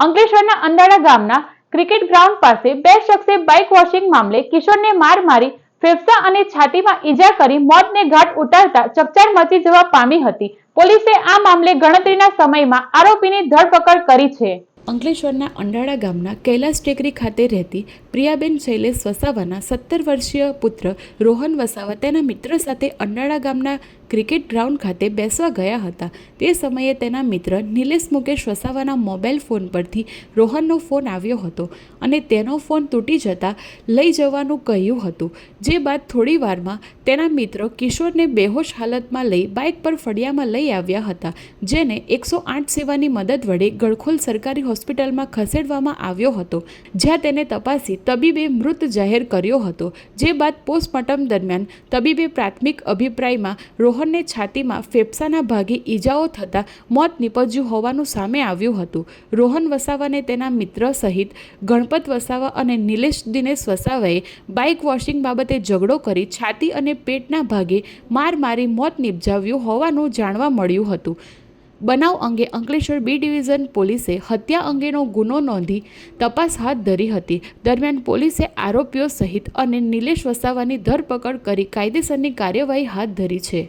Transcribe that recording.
અંકલેશ્વરના અંડાળા ગામના cricket ground પાસે બે શખ્સે બાઇક વોશિંગ મામલે કિશોરને માર મારી ફેફસા અને છાતીમાં ઈજા કરી મોતને ઘાટ ઉતારતા ચકચાર મચી જવા પામી હતી। પોલીસે આ મામલે ગણતરીના સમયમાં આરોપીની ધરપકડ કરી છે। અંકલેશ્વરના અંડાળા ગામના કૈલાસ ટેકરી ખાતે રહેતી પ્રિયાબેન શૈલેષ વસાવાના 17 વર્ષીય પુત્ર રોહન વસાવા તેના મિત્ર સાથે અંડાળા ગામના ક્રિકેટ ગ્રાઉન્ડ ખાતે બેસવા ગયા હતા। તે સમયે તેના મિત્ર નિલેશ મુકેશ વસાવાના મોબાઈલ ફોન પરથી રોહનનો ફોન આવ્યો હતો અને તેનો ફોન તૂટી જતાં લઈ જવાનું કહ્યું હતું। જે બાદ થોડી વારમાં તેના મિત્ર કિશોરને બેહોશ હાલતમાં લઈ બાઇક પર ફળિયામાં લઈ આવ્યા હતા, જેને 108 સેવાની મદદ વડે ગળખોલ સરકારી હોસ્પિટલમાં ખસેડવામાં આવ્યો હતો, જ્યાં તેને તપાસી તબીબે મૃત જાહેર કર્યો હતો। જે બાદ પોસ્ટમોર્ટમ દરમિયાન તબીબે પ્રાથમિક અભિપ્રાયમાં રોહનને છાતીમાં ફેફસાના ભાગે ઈજાઓ થતાં મોત નીપજ્યું હોવાનું સામે આવ્યું હતું। રોહન વસાવાને તેના મિત્ર સહિત ગણપત વસાવા અને નિલેશ દિનેશ વસાવાએ બાઇક વોશિંગ બાબતે ઝઘડો કરી છાતી અને પેટના ભાગે માર મારી મોત નિપજાવ્યું હોવાનું જાણવા મળ્યું હતું। બનાવ અંગે અંકલેશ્વર બી ડિવિઝન પોલીસે હત્યા અંગેનો ગુનો નોંધી તપાસ હાથ ધરી હતી। દરમિયાન પોલીસે આરોપીઓ સહિત અને નિલેશ વસાવાની ધરપકડ કરી કાયદેસરની કાર્યવાહી હાથ ધરી છે।